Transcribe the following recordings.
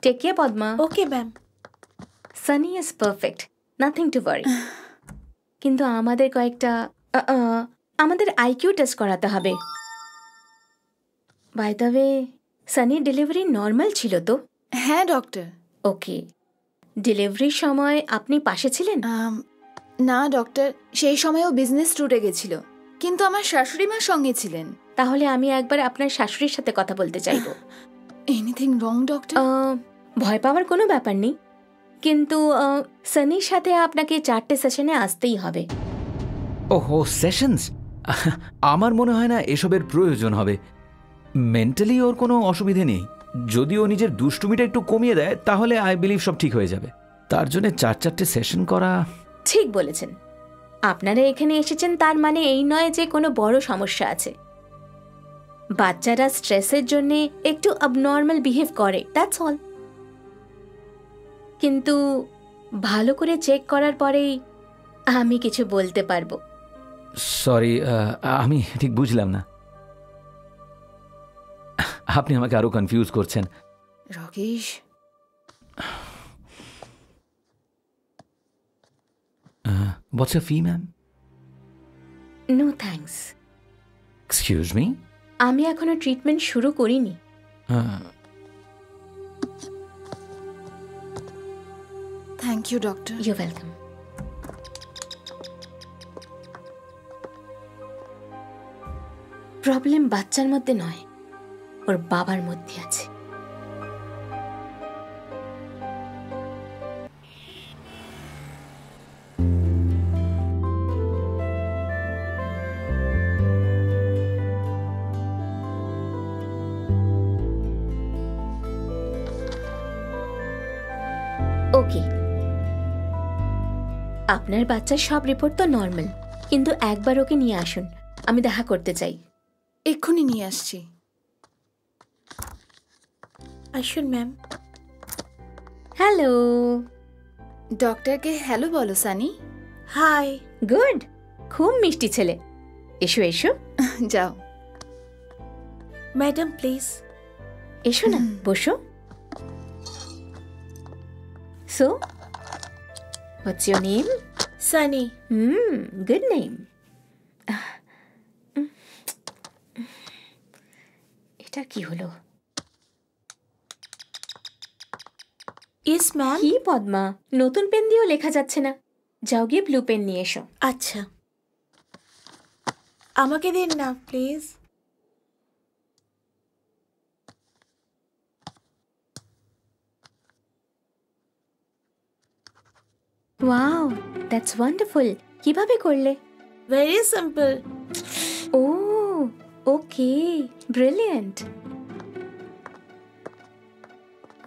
Take care Padma. Okay ma'am. Sunny is perfect, nothing to worry. কিন্তু আমাদের কয়েকটা আমাদের আইকিউ টেস্ট করাতে হবে। বাই দ্য ওয়ে, সানির ডেলিভারি নর্মাল ছিল তো? হ্যাঁ ডক্টর। ওকে, ডেলিভারির সময় আপনি পাশে ছিলেন? না ডক্টর, সেই সময়ও বিজনেস ট্যুরে গেছিল, কিন্তু আমার শাশুড়ি মা সঙ্গে ছিলেন। তাহলে আমি একবার আপনার শাশুড়ির সাথে কথা বলতে চাইব। Anything wrong doctor? ভয় পাওয়ার কোনো ব্যাপার নেই, কিন্তু সানির সাথে আপনাকে 4টে সেশনে আসতেই হবে। ওহো, সেশনস? আমার মনে হয় না এসবের প্রয়োজন হবে। মেন্টালি ওর কোনো অসুবিধে নেই। যদি ও নিজের দুষ্টুমিটা একটু কমিয়ে দেয় তাহলে আই বিলিভ সব ঠিক হয়ে যাবে। তার জন্য 4-4টে সেশন করা। ঠিক বলেছেন। আপনারা এখানে এসেছেন তার মানে এই নয় যে কোনো বড় সমস্যা আছে। বাচ্চারা স্ট্রেসের জন্য একটু অবনর্মাল বিহেভ করে, দ্যাটস অল। কিন্তু ভালো করে চেক করার পরেই আমি কিছু বলতে পারবো। সরি, আমি ঠিক বুঝলাম না। আপনি আমাকে আরো কনফিউজ করছেন। Rakesh, what's your fee ma'am? No thanks. Excuse me? আমি এখনো ট্রিটমেন্ট শুরু করিনি। Thank you doctor. You welcome. Problem বাচ্চার মধ্যে নয়, ওর বাবার মধ্যে আছে। ওকে, আপনার বাচ্চার সব রিপোর্ট তো নর্মাল, কিন্তু একবার ওকে নিয়ে আসুন, আমি দেখা করতে চাই। এক্ষুনি নিয়ে আসছি। আসুন ম্যাম। হ্যালো। ডক্টরকে হ্যালো বলো সানি। হাই। গুড, খুব মিষ্টি ছেলে। এসো এসো। যাও। ম্যাডাম প্লিজ এসো না, বসো। So what's your name? Sunny. Good name. এটা কি হলো? Yes ma'am. কি পদ্মা, নতুন পেন দিয়েও লেখা যাচ্ছে না। যাও গিয়ে ব্লু পেন নিয়ে এসো। আচ্ছা, আমাকে দিন না প্লিজ। Wow, that's wonderful. কিভাবে করলে? Very simple. Oh okay, brilliant.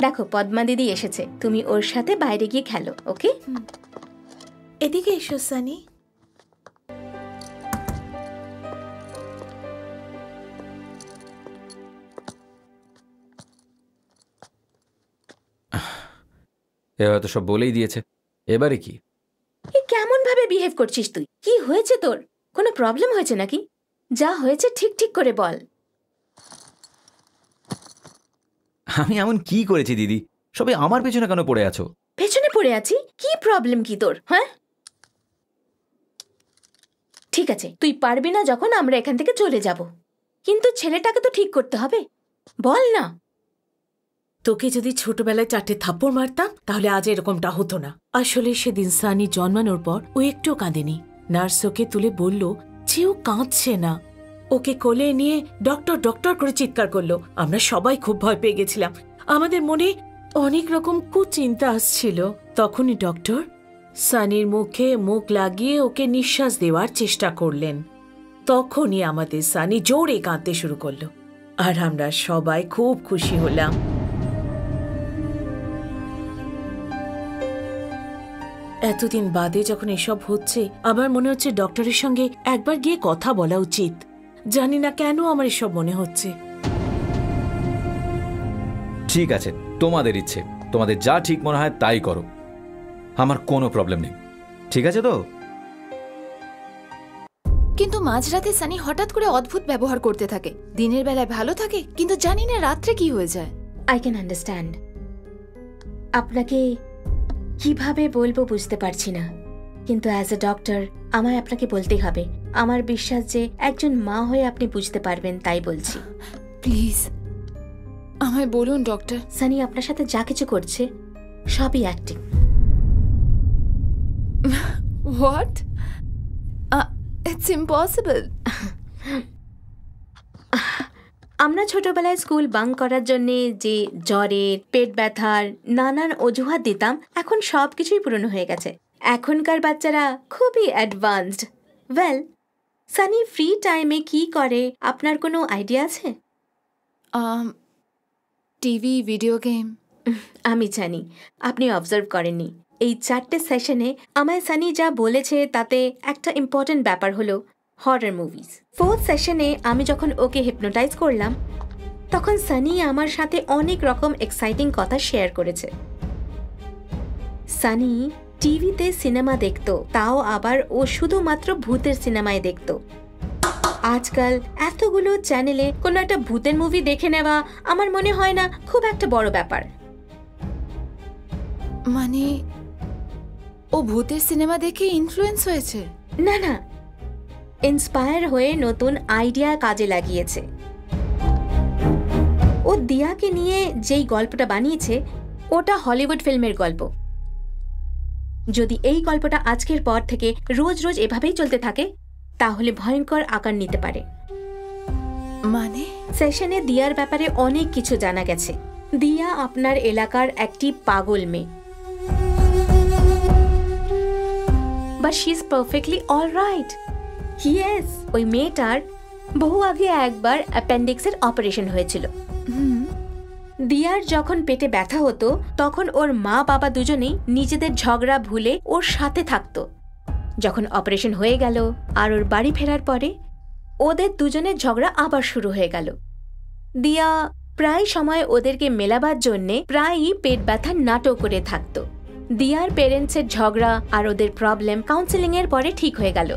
দেখো পদ্মা দিদি এসেছে, তুমি ওর সাথে বাইরে গিয়ে খেলো, ওকে? এদিকে এসো সানি। এ হয়তো সব বলেই দিয়েছে, এবারে কি? এ কেমন ভাবে বিহেভ করছিস তুই? কি হয়েছে তোর? কোনো প্রবলেম হয়েছে নাকি? যা হয়েছে ঠিক ঠিক করে বল। আমি এমন কি করেছি দিদি? সবাই আমার পেছনে কেন পড়ে আছো? পেছনে পড়ে আছি? কি প্রবলেম কি তোর? হ্যাঁ ঠিক আছে, তুই পারবি না যখন আমরা এখান থেকে চলে যাব, কিন্তু ছেলেটাকে তো ঠিক করতে হবে, বল না। তোকে যদি ছোটবেলায় 4টে থাপ্পড় মারতাম তাহলে আজ এরকমটা হতো না। আসলে সেদিন সানি জন্মানোর পর ও একটুও কাঁদেনি। নার্স ওকে তুলে বলল যে ও কাঁদছে না। ওকে কোলে নিয়ে ডক্টর ডক্টর করে চিৎকার করলো। আমরা সবাই খুব ভয় পেয়ে গেছিলাম। আমাদের মনে অনেক রকম কুচিন্তা আসছিল। তখনই ডক্টর সানির মুখে মুখ লাগিয়ে ওকে নিঃশ্বাস দেওয়ার চেষ্টা করলেন। তখনই আমাদের সানি জোরে কাঁদতে শুরু করলো, আর আমরা সবাই খুব খুশি হলাম। এতদিন বাদে যখন এসব হচ্ছে, আমার মনে হচ্ছে ডক্টরের সঙ্গে একবার গিয়ে কথা বলা উচিত। জানি না কেন আমার এসব মনে হচ্ছে। ঠিক আছে, তোমাদের ইচ্ছে, তোমাদের যা ঠিক মনে হয় তাই করো, আমার কোনো প্রবলেম নেই। ঠিক আছে তো? কিন্তু মাঝরাতে সানি হঠাৎ করে অদ্ভুত ব্যবহার করতে থাকে। দিনের বেলায় ভালো থাকে, কিন্তু জানি না রাত্রে কি হয়ে যায়। I can understand. আপনাকে কিভাবে বলবো বুঝতে পারছি না, কিন্তু অ্যাজ এ ডক্টর আমায় আপনাকে বলতেই হবে। আমার বিশ্বাস যে একজন মা হয়ে আপনি বুঝতে পারবেন, তাই বলছি। প্লিজ আমায় বলুন ডক্টর। সানি আপনার সাথে যা কিছু করছে সবই অ্যাক্টিং। হোয়াট? It's impossible. আমরা ছোটবেলায় স্কুল বাঙ্ক করার জন্য যে জ্বরের, পেট ব্যথার নানান অজুহাত দিতাম, এখন সব কিছুই পুরনো হয়ে গেছে। এখনকার বাচ্চারা খুবই অ্যাডভান্সড। ওয়েল, সানি ফ্রি টাইমে কি করে আপনার কোনো আইডিয়া আছে? TV, video game. আমি জানি আপনি অবজার্ভ করেননি। এই 4টে সেশনে আমায় সানি যা বলেছে তাতে একটা ইম্পর্টেন্ট ব্যাপার হলো হরর মুভিজ। 4th সেশনে আমি যখন ওকে হিপনোটাইজ করলাম, তখন সানি আমার সাথে অনেক রকম এক্সাইটিং কথা শেয়ার করেছে। সানি টিভিতে সিনেমা দেখতো, তাও আবার ও শুধুমাত্র ভূতের সিনেমায় দেখতো। আজকাল এতগুলো চ্যানেলে কোনো একটা ভূতের মুভি দেখে নেওয়া আমার মনে হয় না খুব একটা বড় ব্যাপার। মানে ও ভূতের সিনেমা দেখে ইনফ্লুয়েন্স হয়েছে? না না, ইন্সপায়ার হয়ে নতুন আইডিয়া কাজে লাগিয়েছে। ও দিয়াকে নিয়ে যেই গল্পটা বানিয়েছে ওটা হলিউড ফিল্মের গল্প। যদি এই গল্পটা আজকের পর থেকে রোজ রোজ এভাবেই চলতে থাকে তাহলে ভয়ঙ্কর আকার নিতে পারে। মানে সেশনে দিয়ার ব্যাপারে অনেক কিছু জানা গেছে। দিয়া আপনার এলাকার একটি পাগল মেয়ে, but she is perfectly alright. Yes, ওই মেয়েটার বহু আগে একবার অ্যাপেন্ডিক্সের অপারেশন হয়েছিল। দিয়ার যখন পেটে ব্যথা হতো তখন ওর মা বাবা দুজনেই নিজেদের ঝগড়া ভুলে ওর সাথে থাকতো। যখন অপারেশন হয়ে গেল আর ওর বাড়ি ফেরার পরে ওদের দুজনের ঝগড়া আবার শুরু হয়ে গেল। দিয়া প্রায় সময় ওদেরকে মেলাবার জন্যে প্রায়ই পেট ব্যথার নাটক করে থাকতো। দিয়ার পেরেন্টসের ঝগড়া আর ওদের প্রবলেম কাউন্সেলিংয়ের পরে ঠিক হয়ে গেল।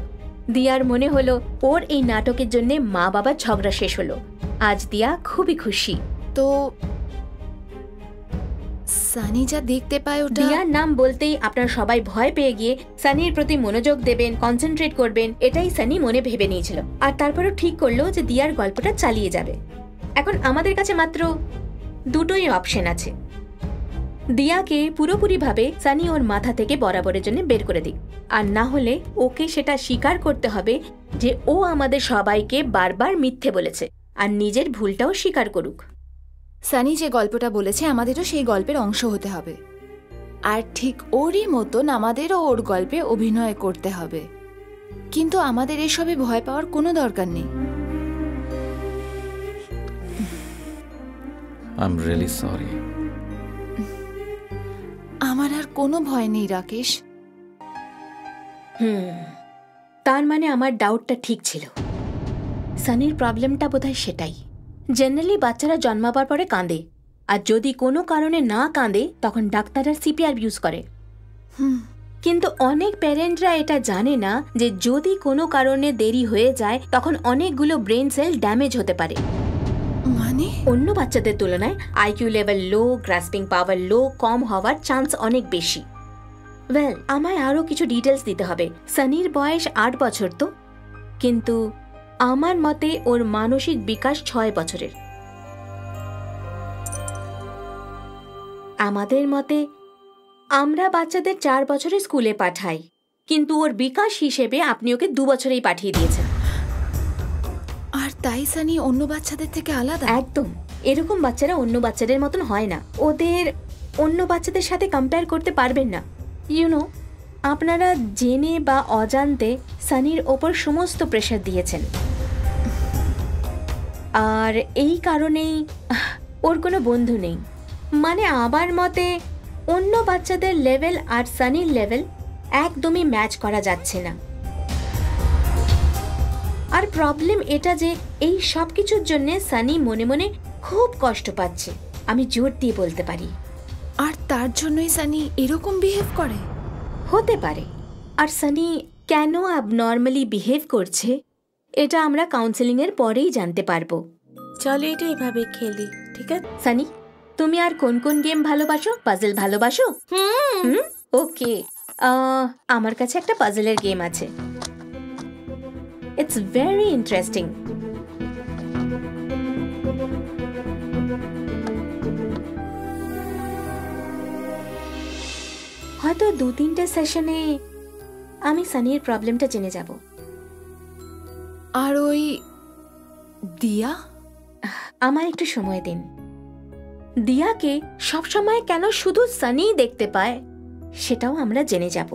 দিয়ার মনে হলো ওর এই নাটকের জন্যে মা বাবার ঝগড়া শেষ হলো। আজ দিয়া খুবই খুশি। তো সানি যা দেখতে পায় ওটা? দিয়ার নাম বলতেই আপনারা সবাই ভয় পেয়ে গিয়ে সানির প্রতি মনোযোগ দেবেন, কনসেন্ট্রেট করবেন, এটাই সানি মনে ভেবে নিয়েছিল। আর তারপরেও ঠিক করলো যে দিয়ার গল্পটা চালিয়ে যাবে। এখন আমাদের কাছে মাত্র দুটোই অপশন আছে। দিয়াকে পুরোপুরিভাবে সানি ওর মাথা থেকে বরাবরের জন্য বের করে দিক, আর না হলে ওকে সেটা স্বীকার করতে হবে যে ও আমাদের সবাইকে বারবার মিথ্যে বলেছে, আর নিজের ভুলটাও স্বীকার করুক। সানি যে গল্পটা বলেছে আমাদেরও সেই গল্পের অংশ হতে হবে, আর ঠিক ওরই মতন আমাদেরও ওর গল্পে অভিনয় করতে হবে। কিন্তু আমাদের এসবে ভয় পাওয়ার কোনো দরকার নেই। I am really sorry. আমার আর কোনো ভয় নেই রাকেশ। তার মানে আমার ডাউটটা ঠিক ছিল। সানির প্রবলেমটা বোধহয় সেটাই। জেনারেলি বাচ্চারা জন্মাবার পরে কাঁদে, আর যদি কোনো কারণে না কাঁদে তখন ডাক্তাররা সিপিআর ইউজ করে। কিন্তু অনেক প্যারেন্টরা এটা জানে না যে যদি কোনো কারণে দেরি হয়ে যায় তখন অনেকগুলো ব্রেন সেল ড্যামেজ হতে পারে। মানে অন্য বাচ্চাদের তুলনায় আইকিউ লেভেল লো, গ্রাসপিং পাওয়ার লো, কম হওয়ার চান্স অনেক বেশি। ওয়েল, আমায় আরও কিছু ডিটেলস দিতে হবে। সানির বয়স 8 বছর তো, কিন্তু আমার মতে ওর মানসিক বিকাশ 6 বছরের। আমাদের মতে আমরা বাচ্চাদের 4 বছরে স্কুলে পাঠাই, কিন্তু ওর বিকাশ হিসেবে আপনি ওকে 2 বছরেই পাঠিয়ে দিয়েছেন। আর তাই সানি অন্য বাচ্চাদের থেকে আলাদা? একদম। এরকম বাচ্চারা অন্য বাচ্চাদের মতন হয় না। ওদের অন্য বাচ্চাদের সাথে কম্পেয়ার করতে পারবেন না। ইউনো, আপনারা জেনে বা অজান্তে সানির ওপর সমস্ত প্রেশার দিয়েছেন, আর এই কারণেই ওর কোনো বন্ধু নেই। মানে আমার মতে অন্য বাচ্চাদের লেভেল আর সানির লেভেল একদমই ম্যাচ করা যাচ্ছে না। আর প্রবলেম এটা যে এই সব কিছুর জন্য সানি মনে মনে খুব কষ্ট পাচ্ছে, আমি জোর দিয়ে বলতে পারি। আর তার জন্যই সানি এরকম বিহেভ করে? হতে পারে। আর সানি কেন অ্যাবনর্মালি বিহেভ করছে এটা আমরা কাউন্সেলিং এর পরেই জানতে পারবো। চলো এটা এভাবে খেলি, ঠিক আছে? সানি, তুমি আর কোন কোন গেম ভালোবাসো? পাজল ভালোবাসো? ওকে, আমার কাছে একটা পাজলের গেম আছে। It's very interesting. হয়তো 2-3টে সেশনে আমি সানির প্রবলেমটা জেনে যাব। আর ওই দিয়া, আমার একটু সময় দিন। দিয়াকে সবসময় কেন শুধু সানিই দেখতে পায় সেটাও আমরা জেনে যাব।